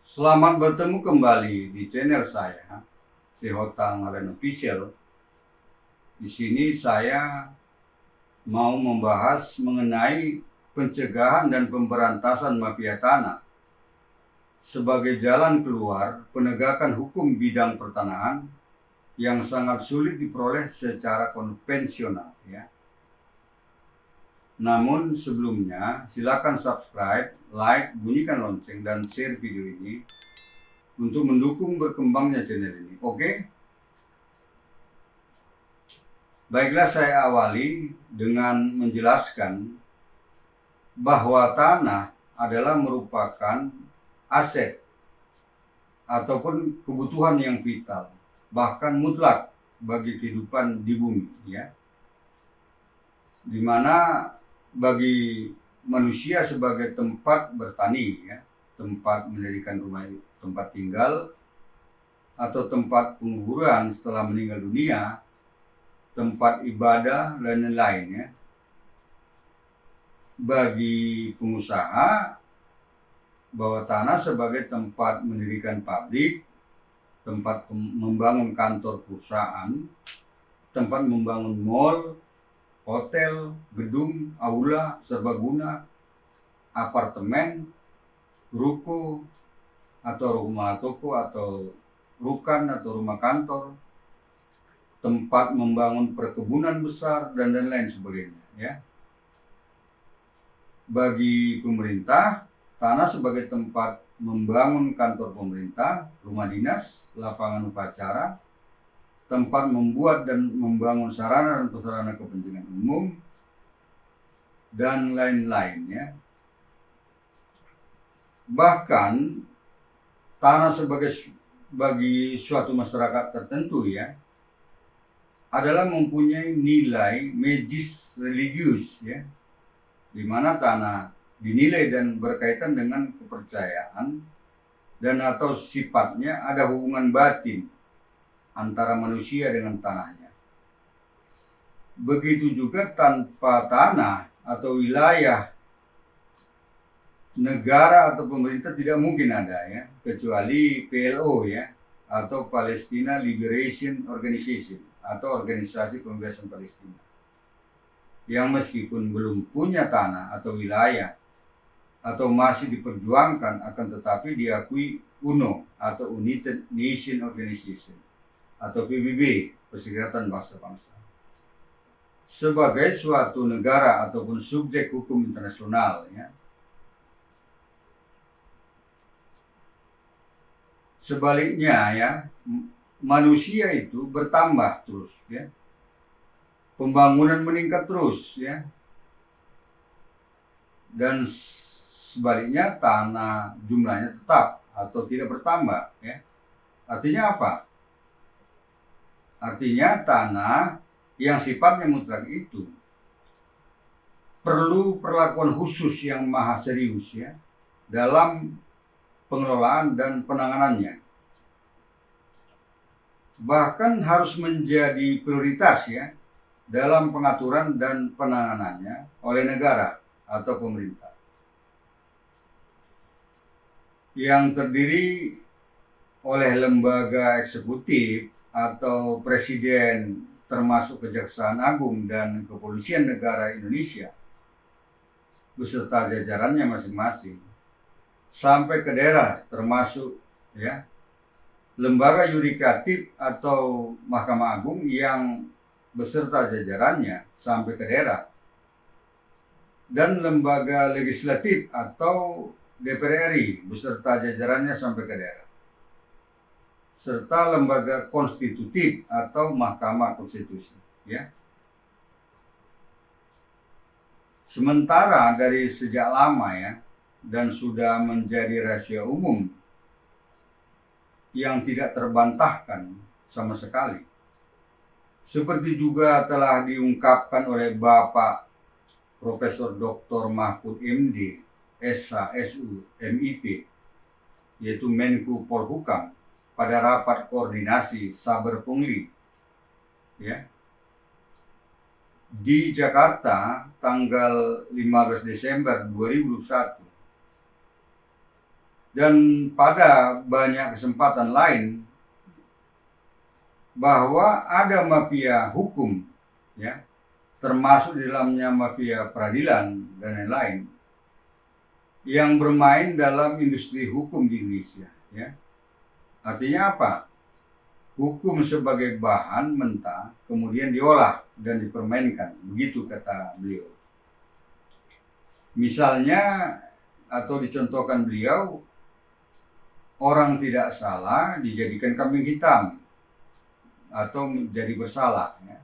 Selamat bertemu kembali di channel saya, Sihotang Ngaren Official. Di sini saya mau membahas mengenai pencegahan dan pemberantasan mafia tanah sebagai jalan keluar penegakan hukum bidang pertanahan yang sangat sulit diperoleh secara konvensional, ya. Namun sebelumnya silakan subscribe, like, bunyikan lonceng dan share video ini untuk mendukung berkembangnya channel ini. Oke? Baiklah, saya awali dengan menjelaskan bahwa tanah adalah merupakan aset ataupun kebutuhan yang vital, bahkan mutlak bagi kehidupan di bumi, ya. Dimana bagi manusia sebagai tempat bertani, ya, tempat mendirikan rumah, tempat tinggal, atau tempat penguburan setelah meninggal dunia, tempat ibadah dan lain-lain, ya. Bagi pengusaha, bahwa tanah sebagai tempat mendirikan pabrik, tempat membangun kantor perusahaan, tempat membangun mall, hotel, gedung, aula, serbaguna, apartemen, ruko, atau rumah toko, atau rukan, atau rumah kantor, tempat membangun perkebunan besar, dan lain-lain sebagainya, ya. Bagi pemerintah, tanah sebagai tempat membangun kantor pemerintah, rumah dinas, lapangan upacara, tempat membuat dan membangun sarana dan prasarana kepentingan umum, dan lain-lainnya. Bahkan tanah bagi suatu masyarakat tertentu, ya, adalah mempunyai nilai magis religius, ya, di mana tanah dinilai dan berkaitan dengan kepercayaan dan atau sifatnya ada hubungan batin antara manusia dengan tanahnya. Begitu juga tanpa tanah atau wilayah, negara atau pemerintah tidak mungkin ada, ya, kecuali PLO, ya, atau Palestina Liberation Organization, atau Organisasi Pembebasan Palestina, yang meskipun belum punya tanah atau wilayah atau masih diperjuangkan, akan tetapi diakui UNO atau United Nation Organization atau PBB, Perserikatan Bangsa-Bangsa, sebagai suatu negara ataupun subjek hukum internasional, ya. Sebaliknya, ya, manusia itu bertambah terus, ya. Pembangunan meningkat terus, ya. Dan sebaliknya tanah jumlahnya tetap atau tidak bertambah, ya. Artinya apa? Artinya tanah yang sifatnya mutlak itu perlu perlakuan khusus yang maha serius, ya, dalam pengelolaan dan penanganannya. Bahkan harus menjadi prioritas, ya, dalam pengaturan dan penanganannya oleh negara atau pemerintah yang terdiri oleh lembaga eksekutif atau presiden, termasuk Kejaksaan Agung dan Kepolisian Negara Indonesia beserta jajarannya masing-masing, sampai ke daerah, termasuk, ya, lembaga yudikatif atau Mahkamah Agung yang beserta jajarannya sampai ke daerah, dan lembaga legislatif atau DPR RI beserta jajarannya sampai ke daerah, serta lembaga konstitutif atau Mahkamah Konstitusi, ya. Sementara dari sejak lama, ya, dan sudah menjadi rahasia umum yang tidak terbantahkan sama sekali, seperti juga telah diungkapkan oleh Bapak Profesor Dr. Mahfud MD, SH, SU, MIP, yaitu Menko Polhukam, pada rapat koordinasi Saber Pungli, ya, di Jakarta tanggal 15 Desember 2021. Dan pada banyak kesempatan lain bahwa ada mafia hukum, ya, termasuk di dalamnya mafia peradilan dan lain-lain yang bermain dalam industri hukum di Indonesia, ya. Artinya apa? Hukum sebagai bahan mentah kemudian diolah dan dipermainkan, begitu kata beliau. Misalnya atau dicontohkan beliau, orang tidak salah dijadikan kambing hitam atau menjadi bersalah, ya,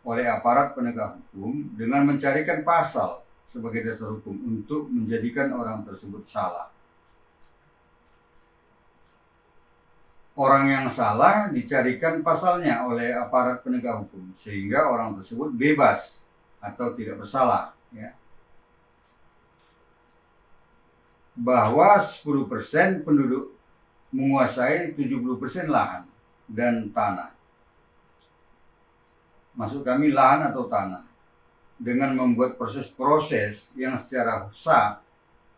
oleh aparat penegak hukum dengan mencarikan pasal sebagai dasar hukum untuk menjadikan orang tersebut salah. Orang yang salah dicarikan pasalnya oleh aparat penegak hukum sehingga orang tersebut bebas atau tidak bersalah, ya. Bahwa 10% penduduk menguasai 70% lahan dan tanah. Maksud kami lahan atau tanah. Dengan membuat proses-proses yang secara sah,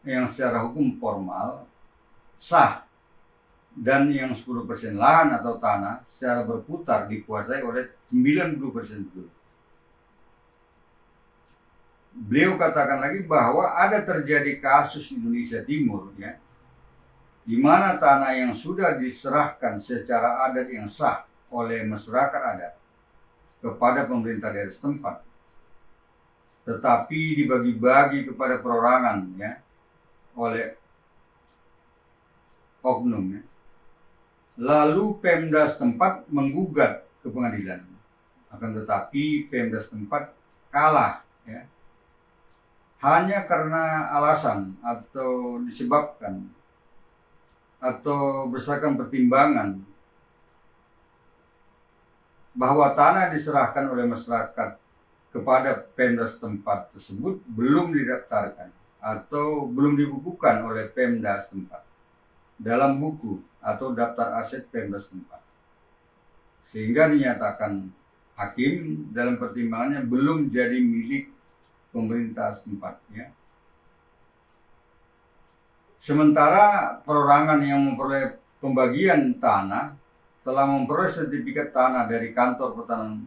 yang secara hukum formal sah, dan yang 10% lahan atau tanah secara berputar dikuasai oleh 90% penduduk. Beliau katakan lagi bahwa ada terjadi kasus Indonesia Timur, ya, di mana tanah yang sudah diserahkan secara adat yang sah oleh masyarakat adat kepada pemerintah daerah setempat, tetapi dibagi-bagi kepada perorangan, ya, oleh oknum, ya. Lalu Pemda setempat menggugat ke pengadilan, akan tetapi Pemda setempat kalah, ya, hanya karena alasan atau disebabkan atau berdasarkan pertimbangan bahwa tanah diserahkan oleh masyarakat kepada Pemda setempat tersebut belum didaftarkan atau belum dibukukan oleh Pemda setempat dalam buku atau daftar aset Pemda setempat, sehingga dinyatakan hakim dalam pertimbangannya belum jadi milik pemerintah setempat, ya. Sementara perorangan yang memperoleh pembagian tanah telah memperoleh sertifikat tanah dari kantor pertanahan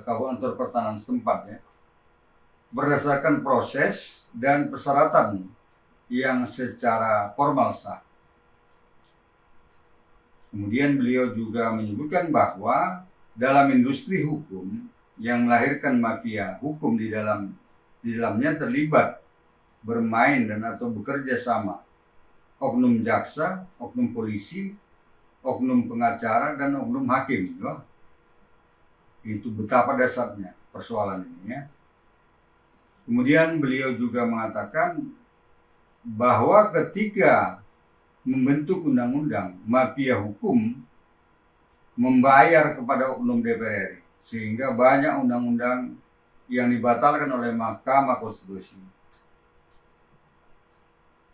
kantor pertanahan setempat, ya, berdasarkan proses dan persyaratan yang secara formal sah. Kemudian beliau juga menyebutkan bahwa dalam industri hukum yang melahirkan mafia hukum di dalamnya terlibat bermain dan atau bekerja sama oknum jaksa, oknum polisi, oknum pengacara, dan oknum hakim, ya. Itu betapa dasarnya persoalan ini, ya. Kemudian beliau juga mengatakan bahwa ketika membentuk undang-undang, mafia hukum membayar kepada oknum DPR RI, sehingga banyak undang-undang yang dibatalkan oleh Mahkamah Konstitusi.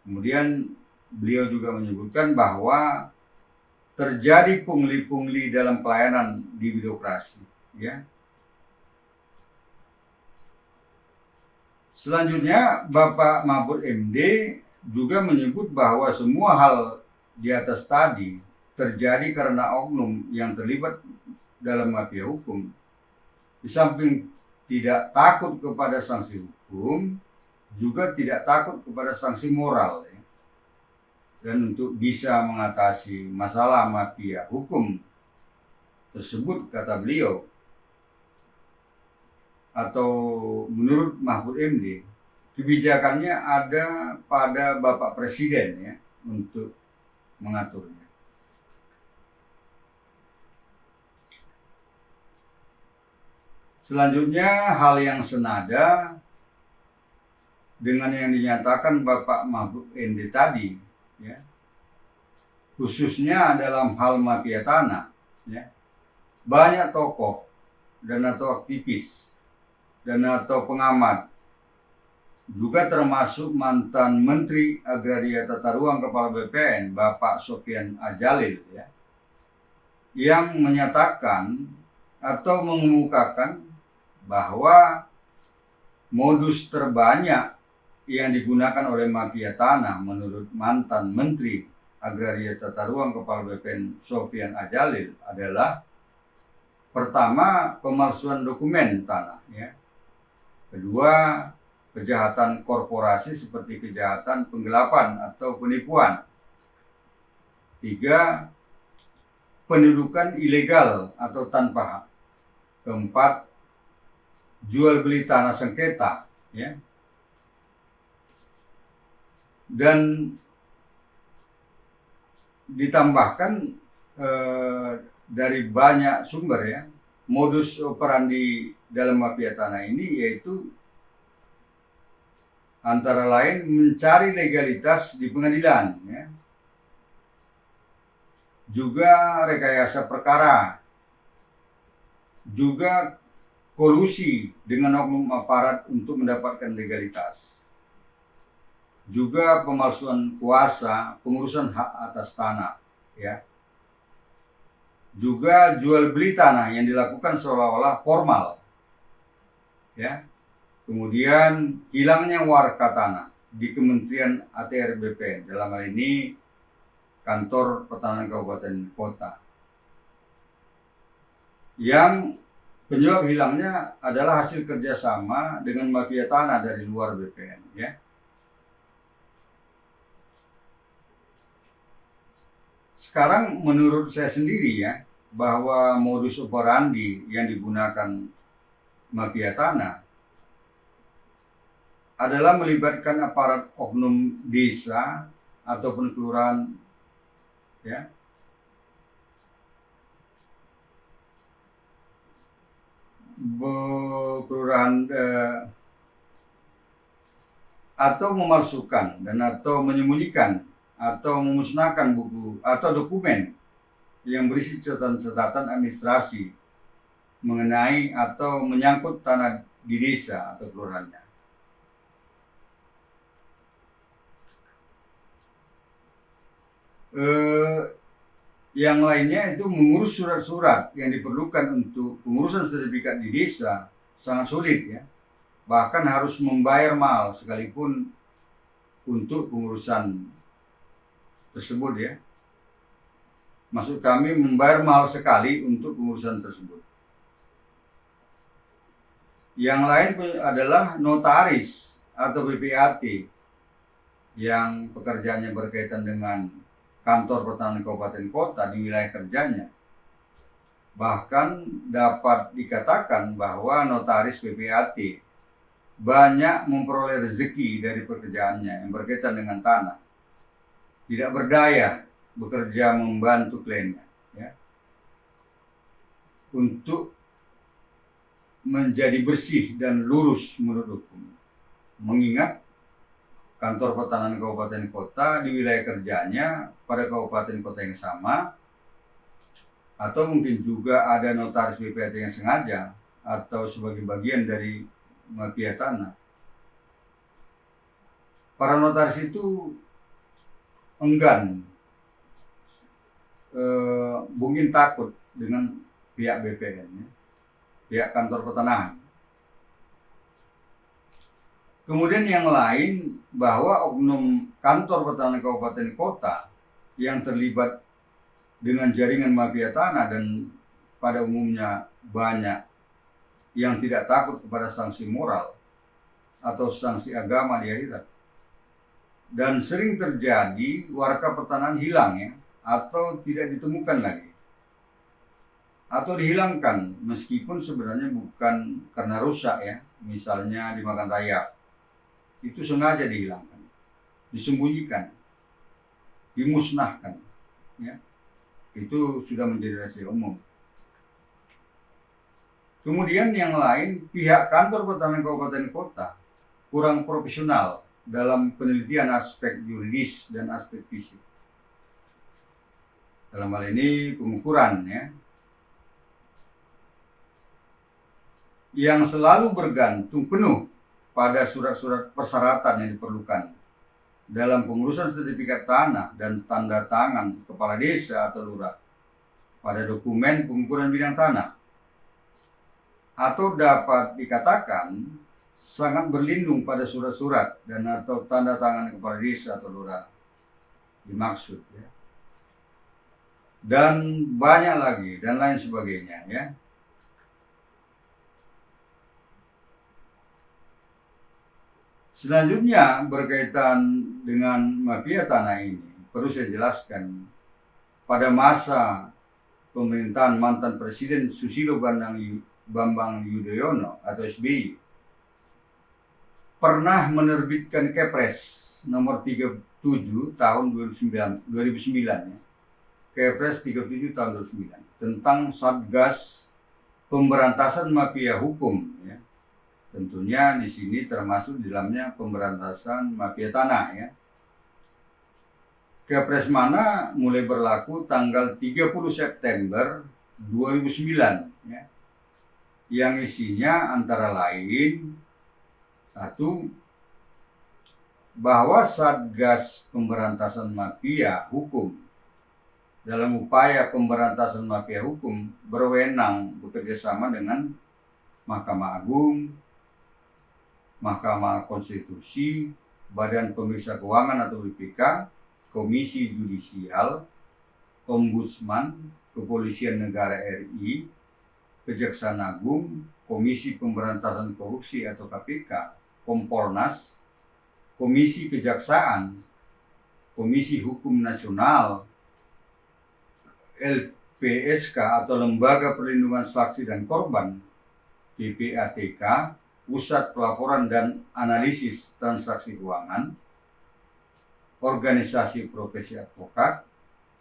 Kemudian beliau juga menyebutkan bahwa terjadi pungli-pungli dalam pelayanan di birokrasi, ya. Selanjutnya Bapak Mahfud MD juga menyebut bahwa semua hal di atas tadi terjadi karena oknum yang terlibat dalam mafia hukum, di samping tidak takut kepada sanksi hukum, juga tidak takut kepada sanksi moral, ya. Dan untuk bisa mengatasi masalah mafia hukum tersebut, kata beliau, atau menurut Mahfud MD, kebijakannya ada pada Bapak Presiden, ya, untuk mengaturnya. Selanjutnya hal yang senada dengan yang dinyatakan Bapak Mahfud MD tadi, ya, khususnya dalam hal mafia tanah, ya, banyak tokoh dan atau aktivis dan atau pengamat, juga termasuk mantan Menteri Agraria Tata Ruang Kepala BPN Bapak Sofyan Adjalil, ya, yang menyatakan atau mengemukakan bahwa modus terbanyak yang digunakan oleh mafia tanah menurut mantan Menteri Agraria Tata Ruang Kepala BPN Sofyan Adjalil adalah pertama, pemalsuan dokumen tanah, ya. Kedua, kejahatan korporasi seperti kejahatan penggelapan atau penipuan. Tiga, pendudukan ilegal atau tanpa hak. Keempat, jual beli tanah sengketa, ya. Dan ditambahkan dari banyak sumber, ya, modus operandi dalam mafia tanah ini yaitu antara lain mencari legalitas di pengadilan, ya. Juga rekayasa perkara, juga kolusi dengan oknum aparat untuk mendapatkan legalitas, juga pemalsuan kuasa, pengurusan hak atas tanah, ya. Juga jual beli tanah yang dilakukan seolah-olah formal, ya. Kemudian hilangnya warka tanah di Kementerian ATR BPN, dalam hal ini Kantor Pertanahan Kabupaten Kota, yang penyebab hilangnya adalah hasil kerjasama dengan mafia tanah dari luar BPN, ya. Sekarang menurut saya sendiri, ya, bahwa modus operandi yang digunakan mafia tanah adalah melibatkan aparat oknum desa ataupun kelurahan, ya, kelurahan atau memalsukan dan atau menyembunyikan atau memusnahkan buku atau dokumen yang berisi catatan-catatan administrasi mengenai atau menyangkut tanah di desa atau kelurahannya. Yang lainnya itu mengurus surat-surat yang diperlukan untuk pengurusan sertifikat di desa sangat sulit, ya. Bahkan harus membayar mahal sekalipun untuk pengurusan tersebut, ya. Maksud kami membayar mahal sekali untuk pengurusan tersebut. Yang lain adalah notaris atau BPAT yang pekerjaannya berkaitan dengan Kantor Pertanahan Kabupaten Kota di wilayah kerjanya. Bahkan dapat dikatakan bahwa notaris BPAT banyak memperoleh rezeki dari pekerjaannya yang berkaitan dengan tanah. Tidak berdaya bekerja membantu kliennya, ya, untuk menjadi bersih dan lurus menurut hukum. Mengingat Kantor Pertanahan Kabupaten Kota di wilayah kerjanya pada kabupaten kota yang sama, atau mungkin juga ada notaris BPAT yang sengaja atau sebagai bagian dari mafia tanah. Para notaris itu enggan, mungkin takut dengan pihak BPN, ya, pihak Kantor Pertanahan. Kemudian yang lain, bahwa oknum Kantor Pertanahan Kabupaten Kota yang terlibat dengan jaringan mafia tanah dan pada umumnya banyak yang tidak takut kepada sanksi moral atau sanksi agama di akhirat. Dan sering terjadi warga pertanahan hilang, ya, atau tidak ditemukan lagi, atau dihilangkan meskipun sebenarnya bukan karena rusak, ya, misalnya dimakan rayap. Itu sengaja dihilangkan, disembunyikan, dimusnahkan, ya. Itu sudah menjadi rahasia umum. Kemudian yang lain, pihak Kantor Pertanahan Kabupaten Kota kurang profesional dalam penelitian aspek yuridis dan aspek fisik. Dalam hal ini pengukuran, ya, yang selalu bergantung penuh pada surat-surat persyaratan yang diperlukan dalam pengurusan sertifikat tanah dan tanda tangan kepala desa atau lurah pada dokumen pengukuran bidang tanah. Atau dapat dikatakan sangat berlindung pada surat-surat dan atau tanda tangan kepala desa atau lurah dimaksud ya. Dan banyak lagi dan lain sebagainya ya. Selanjutnya berkaitan dengan mafia tanah ini perlu saya jelaskan, pada masa pemerintahan mantan Presiden Susilo Bambang Yudhoyono atau SBY pernah menerbitkan Kepres nomor 37 tahun 2009 ya. Kepres 37 tahun 2009 tentang Satgas Pemberantasan Mafia Hukum ya. Tentunya di sini termasuk di dalamnya pemberantasan mafia tanah ya. Kepres mana mulai berlaku tanggal 30 September 2009 ya. Yang isinya antara lain satu, bahwa Satgas Pemberantasan Mafia Hukum dalam upaya pemberantasan mafia hukum berwenang bekerjasama dengan Mahkamah Agung, Mahkamah Konstitusi, Badan Pemeriksa Keuangan atau BPK, Komisi Yudisial, Ombudsman, Kepolisian Negara RI, Kejaksaan Agung, Komisi Pemberantasan Korupsi atau KPK, Kompolnas, Komisi Kejaksaan, Komisi Hukum Nasional, LPSK atau Lembaga Perlindungan Saksi dan Korban, PPATK, Pusat Pelaporan dan Analisis Transaksi Keuangan, Organisasi Profesi Advokat,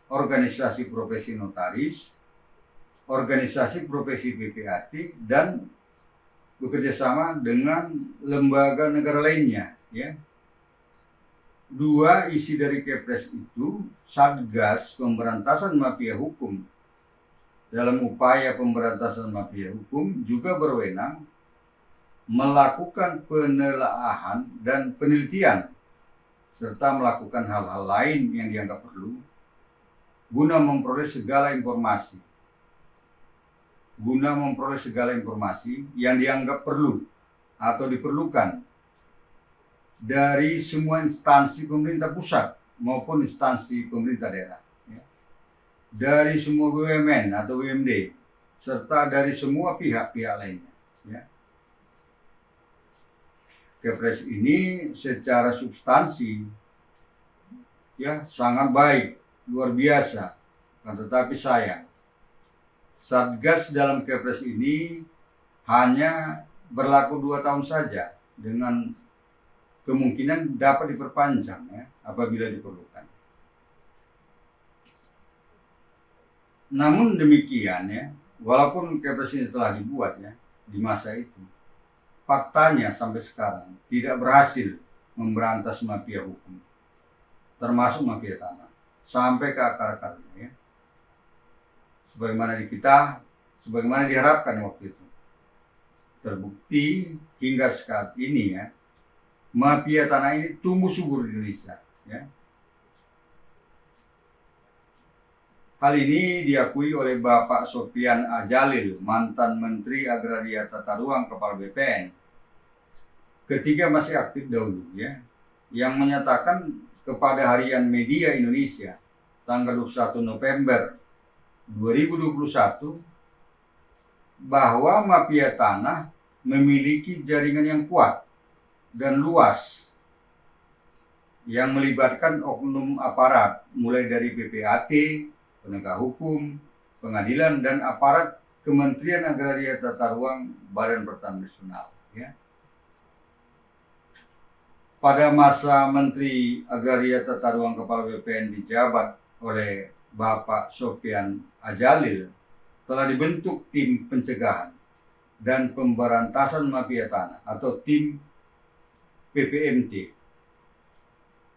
Organisasi Profesi Notaris, Organisasi Profesi PPAT, dan bekerjasama dengan lembaga negara lainnya. Ya. Dua isi dari Kepres itu, Satgas Pemberantasan Mafia Hukum dalam upaya pemberantasan mafia hukum juga berwenang melakukan penelaahan dan penelitian serta melakukan hal-hal lain yang dianggap perlu guna memperoleh segala informasi yang dianggap perlu atau diperlukan dari semua instansi pemerintah pusat maupun instansi pemerintah daerah, ya. Dari semua BUMN atau BUMD serta dari semua pihak-pihak lainnya. Ya. Kepres ini secara substansi ya sangat baik, luar biasa. Tetapi sayang, Satgas dalam Kepres ini hanya berlaku 2 tahun saja dengan kemungkinan dapat diperpanjang ya, apabila diperlukan. Namun demikian ya, walaupun Kepres ini telah dibuat ya di masa itu, faktanya sampai sekarang tidak berhasil memberantas mafia hukum, termasuk mafia tanah, sampai ke akar-akarnya ya. Sebagaimana diharapkan waktu itu. Terbukti hingga saat ini ya, mafia tanah ini tumbuh subur di Indonesia. Ya. Hal ini diakui oleh Bapak Sofyan Adjalil, mantan Menteri Agraria Tata Ruang Kepala BPN, ketika masih aktif dahulu, ya, yang menyatakan kepada Harian Media Indonesia tanggal 21 November 2021 bahwa mafia tanah memiliki jaringan yang kuat dan luas yang melibatkan oknum aparat mulai dari PPAT, penegak hukum, pengadilan, dan aparat Kementerian Agraria Tata Ruang Badan Pertanahan Nasional. Ya. Pada masa Menteri Agraria Tata Ruang Kepala BPN dijabat oleh Bapak Sofyan Adjalil, telah dibentuk tim pencegahan dan pemberantasan mafia tanah atau tim PPMT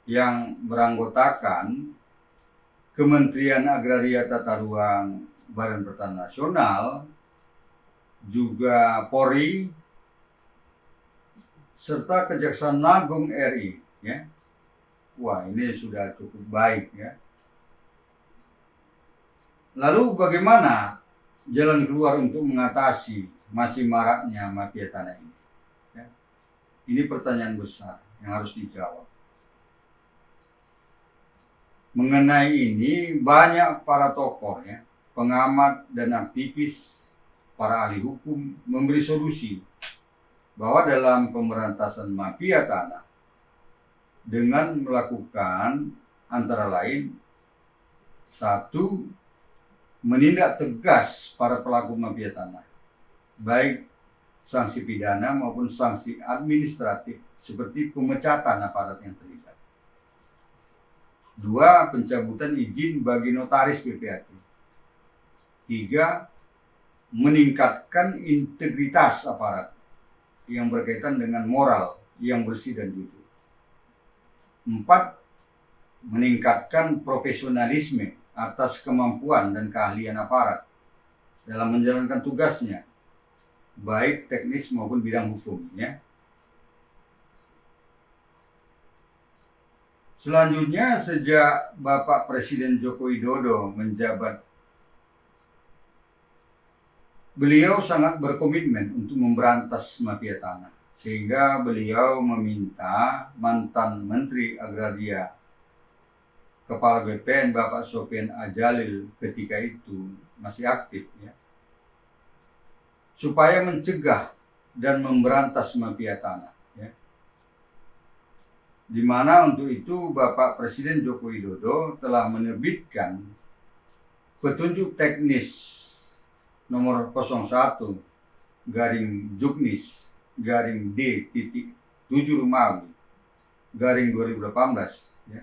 yang beranggotakan Kementerian Agraria Tata Ruang Badan Pertanahan Nasional, juga Polri, serta Kejaksaan Agung RI. Ya. Wah, ini sudah cukup baik ya. Lalu bagaimana jalan keluar untuk mengatasi masih maraknya mafia tanah ini? Ya. Ini pertanyaan besar yang harus dijawab. Mengenai ini banyak para tokoh ya, pengamat dan aktivis, para ahli hukum memberi solusi bahwa dalam pemberantasan mafia tanah dengan melakukan antara lain satu, menindak tegas para pelaku mafia tanah, baik sanksi pidana maupun sanksi administratif seperti pemecatan aparat yang terlibat. Dua, pencabutan izin bagi notaris PPAT. Tiga, meningkatkan integritas aparat yang berkaitan dengan moral yang bersih dan jujur. Empat, meningkatkan profesionalisme atas kemampuan dan keahlian aparat dalam menjalankan tugasnya, baik teknis maupun bidang hukum. Ya. Selanjutnya, sejak Bapak Presiden Joko Widodo menjabat, beliau sangat berkomitmen untuk memberantas mafia tanah, sehingga beliau meminta mantan Menteri Agraria, Kepala BPN Bapak Sofyan Adjalil ketika itu masih aktif, ya, supaya mencegah dan memberantas mafia tanah. Ya. Di mana untuk itu Bapak Presiden Joko Widodo telah menerbitkan petunjuk teknis nomor 01 garing Juknis garing D.7 Romawi garing 2018 ya,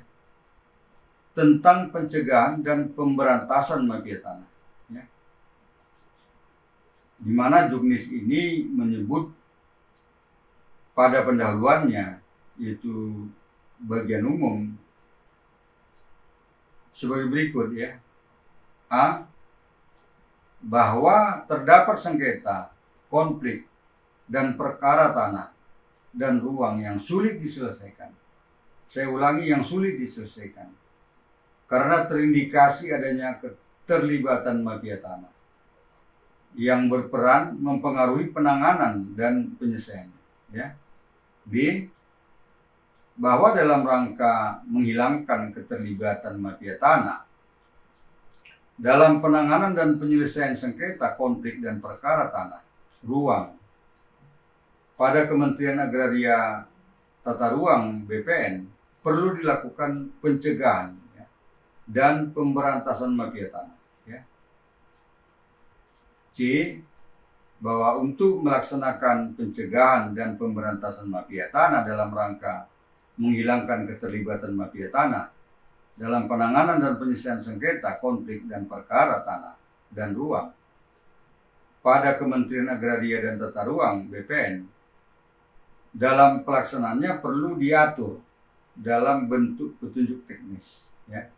tentang pencegahan dan pemberantasan mafia tanah. Ya. Di mana Juknis ini menyebut pada pendahuluannya, yaitu bagian umum, sebagai berikut ya. A. Bahwa terdapat sengketa, konflik, dan perkara tanah dan ruang yang sulit diselesaikan. Saya ulangi, yang sulit diselesaikan karena terindikasi adanya keterlibatan mafia tanah yang berperan mempengaruhi penanganan dan penyelesaian. Ya. B. Bahwa dalam rangka menghilangkan keterlibatan mafia tanah dalam penanganan dan penyelesaian sengketa, konflik, dan perkara tanah, ruang pada Kementerian Agraria Tata Ruang BPN perlu dilakukan pencegahan ya, dan pemberantasan mafia tanah. Ya. C. Bahwa untuk melaksanakan pencegahan dan pemberantasan mafia tanah dalam rangka menghilangkan keterlibatan mafia tanah dalam penanganan dan penyelesaian sengketa, konflik, dan perkara tanah dan ruang pada Kementerian Agraria dan Tata Ruang BPN, dalam pelaksanaannya perlu diatur dalam bentuk petunjuk teknis. Ya.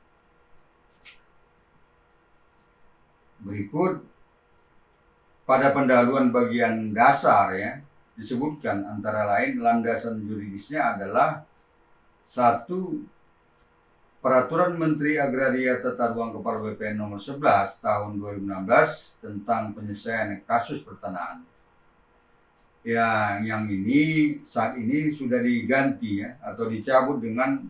Berikut pada pendahuluan bagian dasar ya, disebutkan antara lain landasan yuridisnya adalah satu, Peraturan Menteri Agraria Tata Ruang Kepala BPN nomor 11 tahun 2016 tentang penyelesaian kasus pertanahan. Yang ini saat ini sudah diganti ya, atau dicabut dengan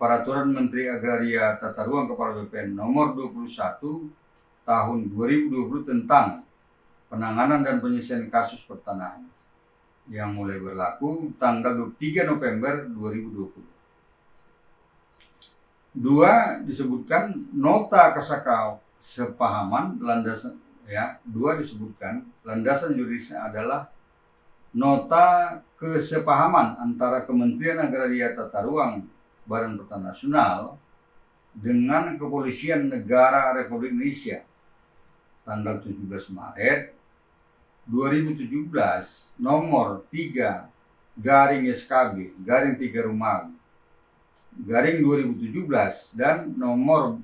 Peraturan Menteri Agraria Tata Ruang Kepala BPN nomor 21 tahun 2020 tentang penanganan dan penyelesaian kasus pertanahan yang mulai berlaku tanggal 23 November 2020. Dua, disebutkan nota kesepahaman landasan ya. Dua, disebutkan landasan yuridisnya adalah nota kesepahaman antara Kementerian Agraria Tata Ruang Badan Pertanahan Nasional dengan Kepolisian Negara Republik Indonesia tanggal 17 Maret 2017 nomor 3 garing SKB garing 3 Romawi garing 2017 dan nomor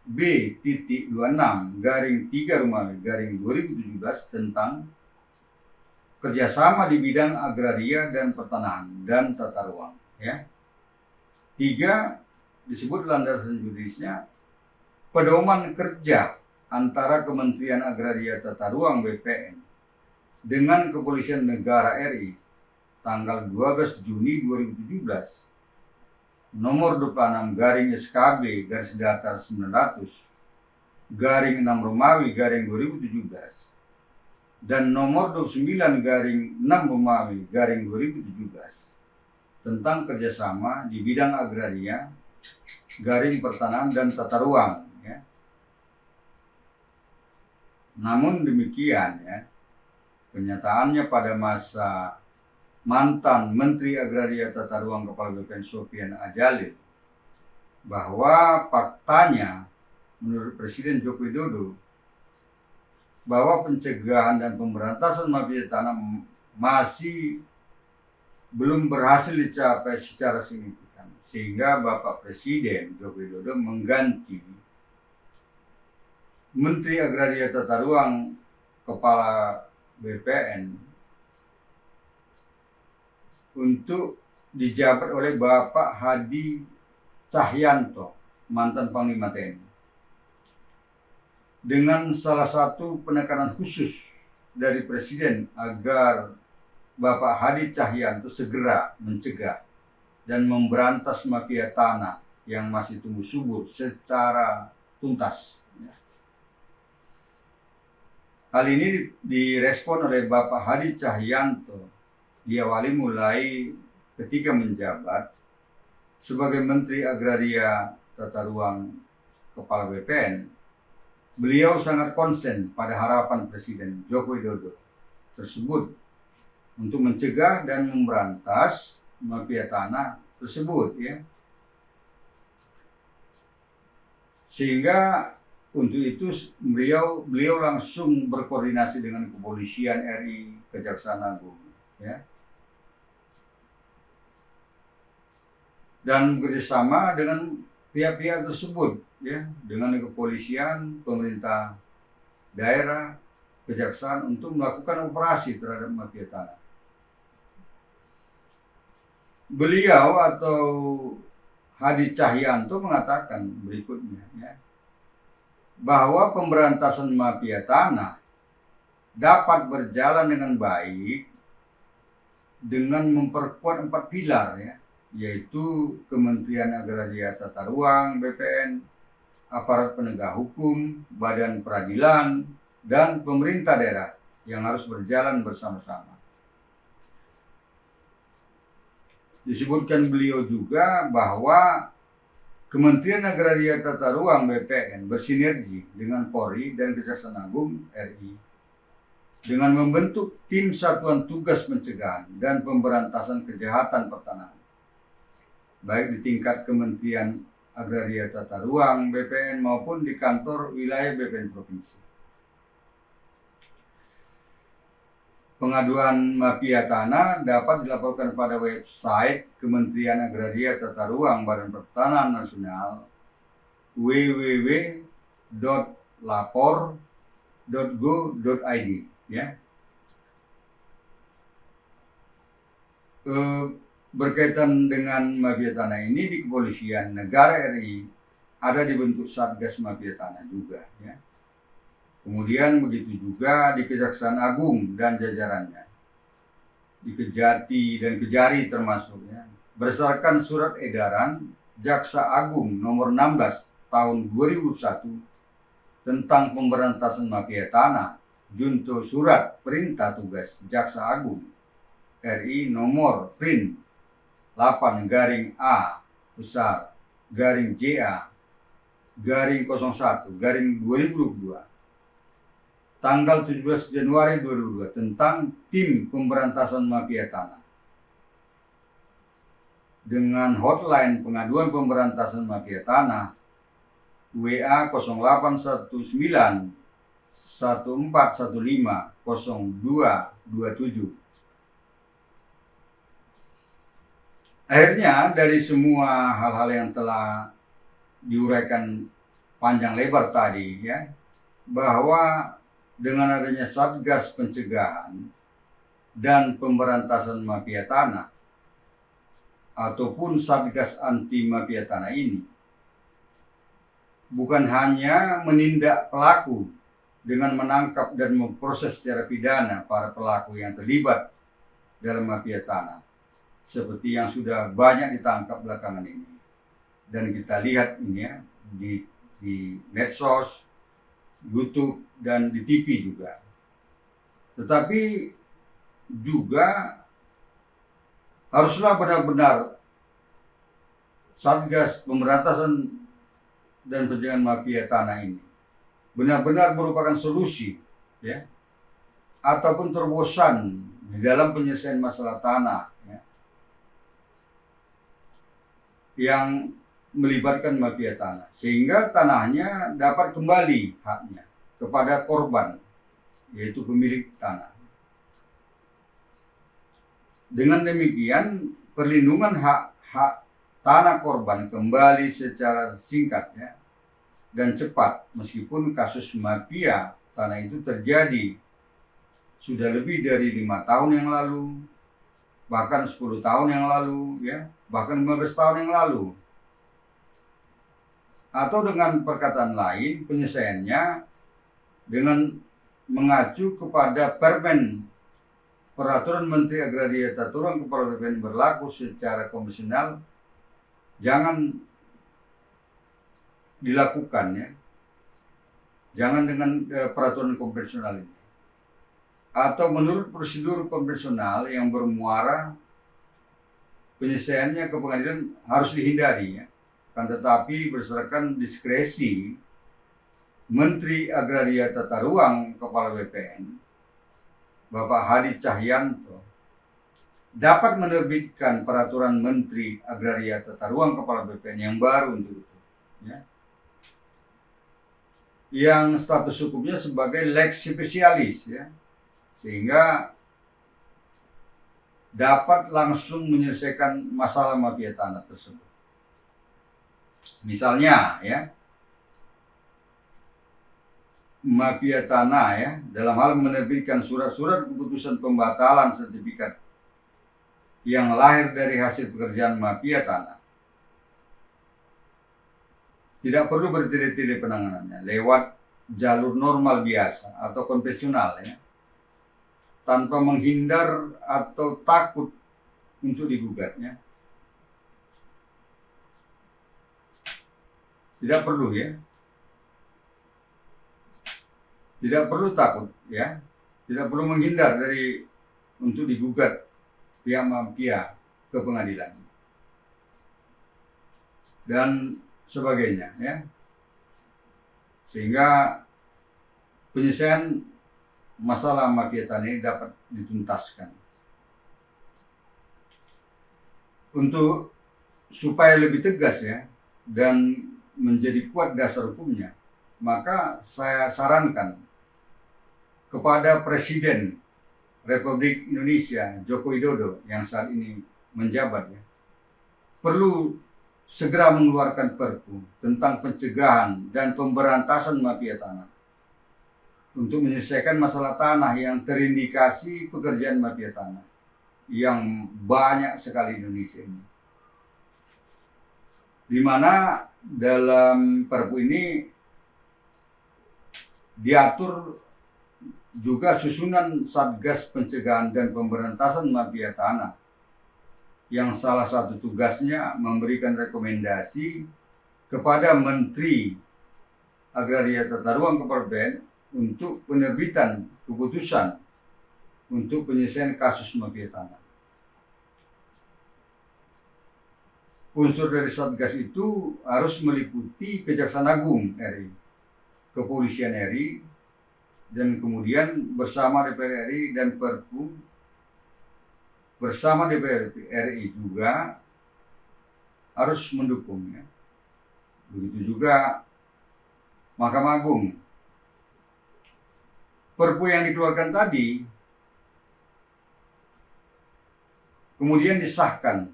B.26 garing 3 Romawi garing 2017 tentang kerjasama di bidang agraria dan pertanahan dan tata ruang. Ya. 3, disebut landasan yuridisnya pedoman kerja antara Kementerian Agraria Tata Ruang BPN dengan Kepolisian Negara RI tanggal 12 Juni 2017 nomor 26 garing SKB garis datar 900 garing 6 Romawi garing 2017 dan nomor 29 garing 6 Romawi garing 2017 tentang kerjasama di bidang agraria, garing pertanahan dan tata ruang. Ya. Namun demikian, ya, kenyataannya pada masa mantan Menteri Agraria Tata Ruang Kepala BPN Sofyan Adjalil bahwa faktanya menurut Presiden Joko Widodo bahwa pencegahan dan pemberantasan mafia tanah masih belum berhasil dicapai secara signifikan, sehingga Bapak Presiden Joko Widodo mengganti Menteri Agraria Tata Ruang Kepala BPN untuk dijabat oleh Bapak Hadi Cahyanto, mantan Panglima TNI, dengan salah satu penekanan khusus dari Presiden agar Bapak Hadi Cahyanto segera mencegah dan memberantas mafia tanah yang masih tumbuh subur secara tuntas. Hal ini direspon oleh Bapak Hadi Cahyanto diawali mulai ketika menjabat sebagai Menteri Agraria Tata Ruang Kepala BPN. Beliau sangat konsen pada harapan Presiden Joko Widodo tersebut untuk mencegah dan memberantas mafia tanah tersebut, ya. Sehingga untuk itu beliau langsung berkoordinasi dengan Kepolisian RI, Kejaksaan Agung, ya. Dan bekerjasama dengan pihak-pihak tersebut, ya, dengan kepolisian, pemerintah daerah, kejaksaan untuk melakukan operasi terhadap mafia tanah. Beliau atau Hadi Cahyanto mengatakan berikutnya, ya, bahwa pemberantasan mafia tanah dapat berjalan dengan baik dengan memperkuat 4 pilar, ya, yaitu Kementerian Agraria Tata Ruang BPN, aparat penegak hukum, badan peradilan, dan pemerintah daerah yang harus berjalan bersama-sama. Disebutkan beliau juga bahwa Kementerian Agraria Tata Ruang BPN bersinergi dengan Polri dan Kejaksaan Agung RI dengan membentuk tim Satuan Tugas Pencegahan dan Pemberantasan Kejahatan Pertanahan, baik di tingkat Kementerian Agraria Tata Ruang BPN maupun di kantor wilayah BPN Provinsi. Pengaduan mafia tanah dapat dilaporkan pada website Kementerian Agraria Tata Ruang Badan Pertanahan Nasional www.lapor.go.id, ya. Berkaitan dengan mafia tanah ini, di Kepolisian Negara RI ada dibentuk Satgas Mafia Tanah juga, ya. Kemudian begitu juga di Kejaksaan Agung dan jajarannya, di Kejati dan Kejari termasuknya, berdasarkan surat edaran Jaksa Agung nomor 16 tahun 2001 tentang pemberantasan mafia tanah, junto surat perintah tugas Jaksa Agung RI nomor PRIN 8 garing A besar garing JA garing 01 garing 2022 tanggal 17 Januari 2002 tentang tim pemberantasan mafia tanah dengan hotline pengaduan pemberantasan mafia tanah WA 0819 1415 0227. Akhirnya dari semua hal-hal yang telah diuraikan panjang lebar tadi, ya, bahwa dengan adanya Satgas Pencegahan dan Pemberantasan Mafia Tanah ataupun Satgas Anti Mafia Tanah ini bukan hanya menindak pelaku dengan menangkap dan memproses secara pidana para pelaku yang terlibat dalam mafia tanah seperti yang sudah banyak ditangkap belakangan ini. Dan kita lihat ini ya di medsos, YouTube, dan di TV juga. Tetapi juga haruslah benar-benar Satgas Pemberantasan dan Pencegahan Mafia Tanah ini benar-benar merupakan solusi ya, ataupun terobosan di dalam penyelesaian masalah tanah ya, yang melibatkan mafia tanah, sehingga tanahnya dapat kembali haknya kepada korban, yaitu pemilik tanah. Dengan demikian perlindungan hak tanah korban kembali secara singkat ya, dan cepat, meskipun kasus mafia tanah itu terjadi sudah lebih dari 5 tahun yang lalu, bahkan 10 tahun yang lalu ya, bahkan 15 tahun yang lalu. Atau dengan perkataan lain, penyelesaiannya dengan mengacu kepada Peraturan Menteri Agraria Tata Ruang Kepala BPN berlaku secara konvensional, jangan dilakukan ya, jangan dengan peraturan konvensional ini, atau menurut prosedur konvensional yang bermuara penyelesaiannya ke pengadilan harus dihindari ya. Kan tetapi berdasarkan diskresi Menteri Agraria Tata Ruang Kepala BPN Bapak Hadi Cahyanto dapat menerbitkan peraturan Menteri Agraria Tata Ruang Kepala BPN yang baru untuk itu ya, yang status hukumnya sebagai lex specialis ya, sehingga dapat langsung menyelesaikan masalah mafia tanah tersebut. Misalnya ya, mafia tanah ya, dalam hal menerbitkan surat-surat keputusan pembatalan sertifikat yang lahir dari hasil pekerjaan mafia tanah, tidak perlu bertele-tele penanganannya lewat jalur normal biasa atau konvensional ya, tanpa menghindar atau takut untuk digugatnya. Tidak perlu ya, tidak perlu takut ya, tidak perlu menghindar dari untuk digugat pihak mafia ke pengadilan dan sebagainya ya, sehingga penyelesaian masalah mafia tanah ini dapat dituntaskan. Untuk supaya lebih tegas ya dan menjadi kuat dasar hukumnya, maka saya sarankan kepada Presiden Republik Indonesia Joko Widodo yang saat ini menjabat ya, perlu segera mengeluarkan Perpu tentang pencegahan dan pemberantasan mafia tanah untuk menyelesaikan masalah tanah yang terindikasi pekerjaan mafia tanah yang banyak sekali di Indonesia ini, di mana dalam Perpu ini diatur juga susunan Satgas Pencegahan dan Pemberantasan Mafia Tanah, yang salah satu tugasnya memberikan rekomendasi kepada Menteri Agraria Tata Ruang Kepala BPN untuk penerbitan keputusan untuk penyelesaian kasus mafia tanah. Unsur dari Satgas itu harus meliputi Kejaksaan Agung RI, Kepolisian RI, dan kemudian bersama DPR RI dan Perpu bersama DPR RI juga harus mendukungnya. Begitu juga Mahkamah Agung. Perpu yang dikeluarkan tadi kemudian disahkan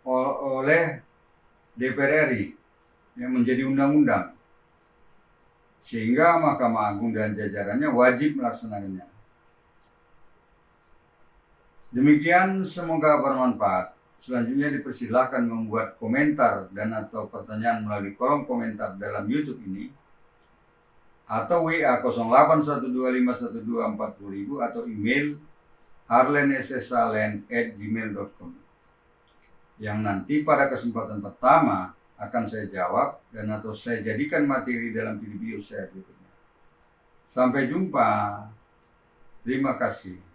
oleh DPR RI yang menjadi undang-undang, sehingga Mahkamah Agung dan jajarannya wajib melaksanakannya. Demikian, semoga bermanfaat. Selanjutnya dipersilahkan membuat komentar dan atau pertanyaan melalui kolom komentar dalam YouTube ini, atau WA 081251240000 atau email harlenssalen@gmail.com, yang nanti pada kesempatan pertama akan saya jawab dan atau saya jadikan materi dalam video saya berikutnya. Sampai jumpa. Terima kasih.